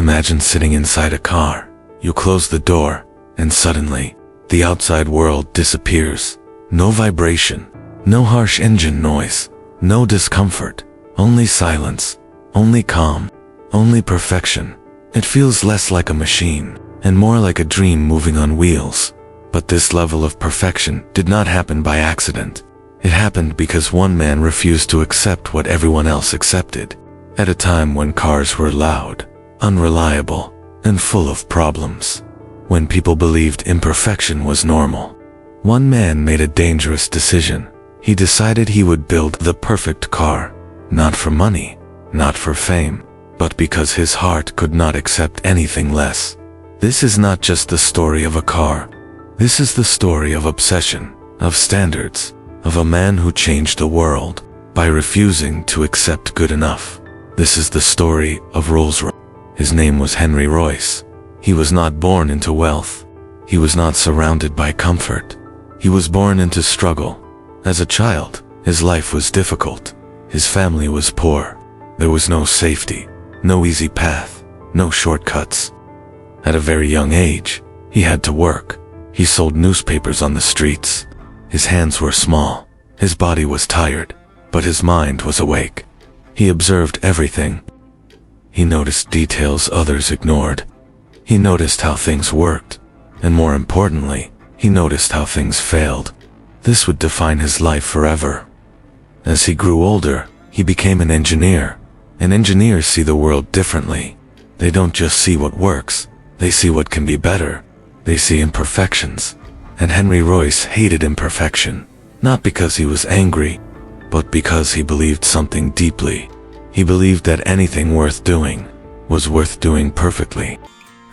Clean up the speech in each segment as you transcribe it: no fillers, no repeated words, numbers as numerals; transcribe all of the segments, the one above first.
Imagine sitting inside a car. You close the door, and suddenly, the outside world disappears. No vibration, no harsh engine noise, no discomfort, only silence, only calm, only perfection. It feels less like a machine, and more like a dream moving on wheels. But this level of perfection did not happen by accident. It happened because one man refused to accept what everyone else accepted. At a time when cars were loud, unreliable, and full of problems. When people believed imperfection was normal. One man made a dangerous decision. He decided he would build the perfect car. Not for money, not for fame, but because his heart could not accept anything less. This is not just the story of a car. This is the story of obsession, of standards, of a man who changed the world by refusing to accept good enough. This is the story of Rolls Royce. His name was Henry Royce. He was not born into wealth. He was not surrounded by comfort. He was born into struggle. As a child, his life was difficult. His family was poor. There was no safety, no easy path, no shortcuts. At a very young age, he had to work. He sold newspapers on the streets. His hands were small. His body was tired, but his mind was awake. He observed everything. He noticed details others ignored. He noticed how things worked, and more importantly, he noticed how things failed. This would define his life forever. As he grew older, he became an engineer. And engineers see the world differently. They don't just see what works, they see what can be better. They see imperfections. And Henry Royce hated imperfection, not because he was angry, but because he believed something deeply. He believed that anything worth doing was worth doing perfectly.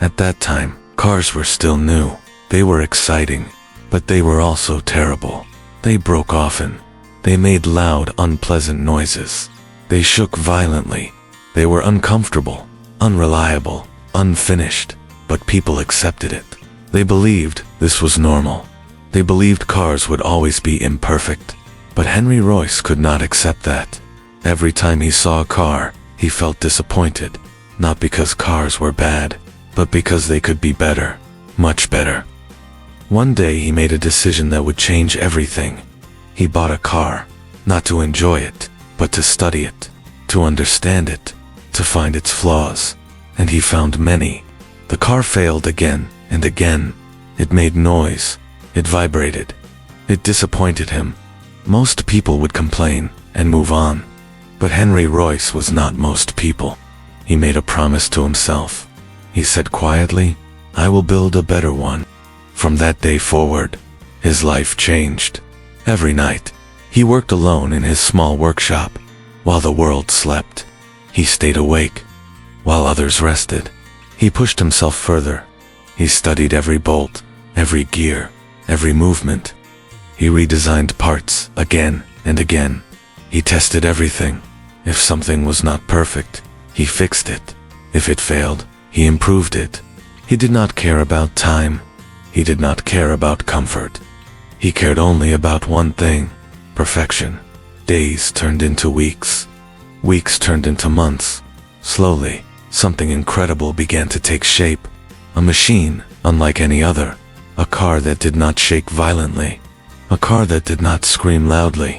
At that time, cars were still new. They were exciting, but they were also terrible. They broke often. They made loud, unpleasant noises. They shook violently. They were uncomfortable, unreliable, unfinished, but people accepted it. They believed this was normal. They believed cars would always be imperfect. But Henry Royce could not accept that. Every time he saw a car, he felt disappointed. Not because cars were bad, but because they could be better, much better. One day he made a decision that would change everything. He bought a car, not to enjoy it, but to study it, to understand it, to find its flaws. And he found many. The car failed again and again. It made noise. It vibrated. It disappointed him. Most people would complain and move on. But Henry Royce was not most people. He made a promise to himself. He said quietly, "I will build a better one." From that day forward, his life changed. Every night, he worked alone in his small workshop. While the world slept, he stayed awake. While others rested, he pushed himself further. He studied every bolt, every gear, every movement. He redesigned parts again and again. He tested everything. If something was not perfect, he fixed it. If it failed, he improved it. He did not care about time. He did not care about comfort. He cared only about one thing: perfection. Days turned into weeks. Weeks turned into months. Slowly, something incredible began to take shape. A machine, unlike any other. A car that did not shake violently. A car that did not scream loudly.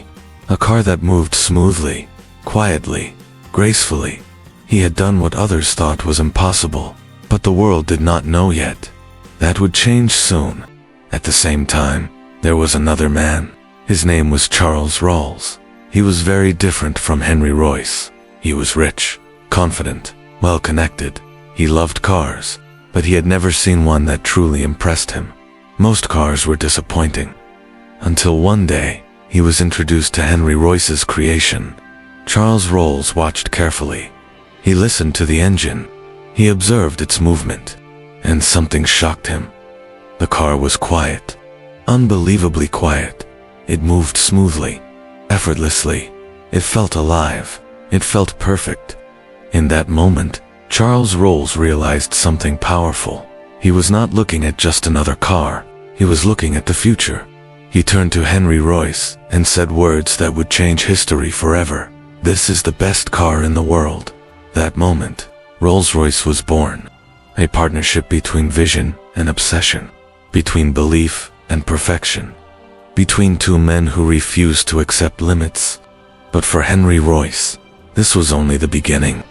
A car that moved smoothly, quietly, gracefully. He had done what others thought was impossible, but the world did not know yet. That would change soon. At the same time, there was another man. His name was Charles Rolls. He was very different from Henry Royce. He was rich, confident, well-connected. He loved cars, but he had never seen one that truly impressed him. Most cars were disappointing. Until one day, he was introduced to Henry Royce's creation. Charles Rolls watched carefully. He listened to the engine. He observed its movement. And something shocked him. The car was quiet. Unbelievably quiet. It moved smoothly, effortlessly. It felt alive. It felt perfect. In that moment, Charles Rolls realized something powerful. He was not looking at just another car. He was looking at the future. He turned to Henry Royce and said words that would change history forever. "This is the best car in the world." That moment, Rolls Royce was born. A partnership between vision and obsession, between belief and perfection, between two men who refused to accept limits. But for Henry Royce, this was only the beginning.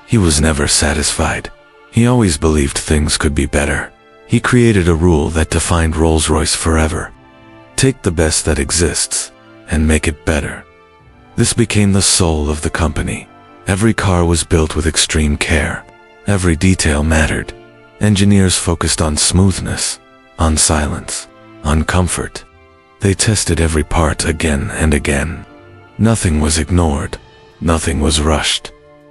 He was never satisfied. He always believed things could be better. He created a rule that defined Rolls Royce forever. Take the best that exists and make it better. This became the soul of the company. Every car was built with extreme care. Every detail mattered. Engineers focused on smoothness, on silence, on comfort. They tested every part again and again. Nothing was ignored. Nothing was rushed.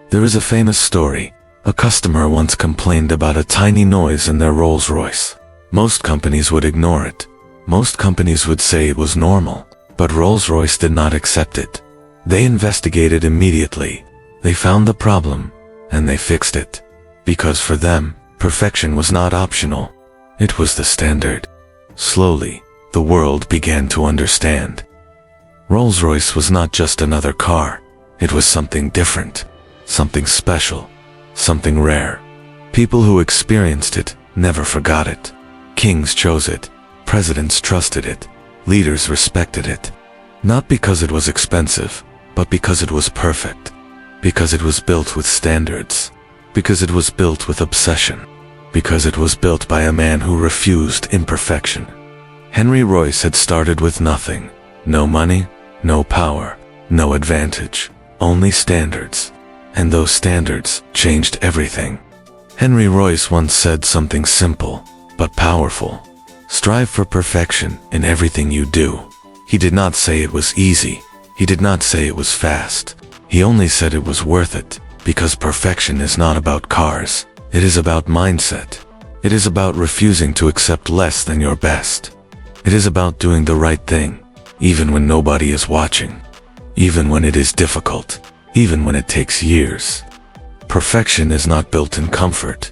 There is a famous story. A customer once complained about a tiny noise in their Rolls Royce. Most companies would ignore it. Most companies would say it was normal. But Rolls Royce did not accept it. They investigated immediately. They found the problem, and they fixed it. Because for them, perfection was not optional. It was the standard. Slowly, the world began to understand. Rolls Royce was not just another car. It was something different, something special, something rare. People who experienced it never forgot it. Kings chose it. Presidents trusted it. Leaders respected it. Not because it was expensive, but because it was perfect. Because it was built with standards. Because it was built with obsession. Because it was built by a man who refused imperfection. Henry Royce had started with nothing. No money, no power, no advantage. Only standards. And those standards changed everything. Henry Royce once said something simple, but powerful. Strive for perfection in everything you do. He did not say it was easy. He did not say it was fast. He only said it was worth it, because perfection is not about cars. It is about mindset. It is about refusing to accept less than your best. It is about doing the right thing, even when nobody is watching. Even when it is difficult. Even when it takes years. Perfection is not built in comfort.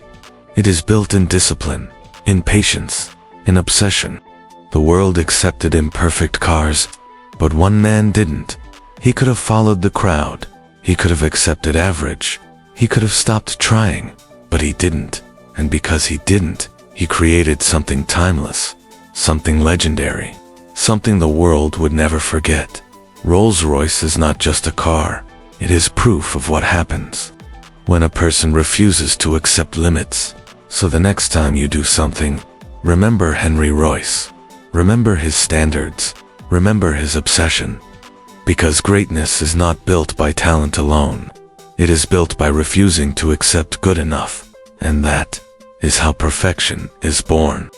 It is built in discipline, in patience, in obsession. The world accepted imperfect cars, but one man didn't. He could have followed the crowd. He could have accepted average. He could have stopped trying, but he didn't. And because he didn't, he created something timeless, something legendary, something the world would never forget. Rolls Royce is not just a car. It is proof of what happens when a person refuses to accept limits. So the next time you do something, remember Henry Royce. Remember his standards. Remember his obsession. Because greatness is not built by talent alone. It is built by refusing to accept good enough. And that is how perfection is born.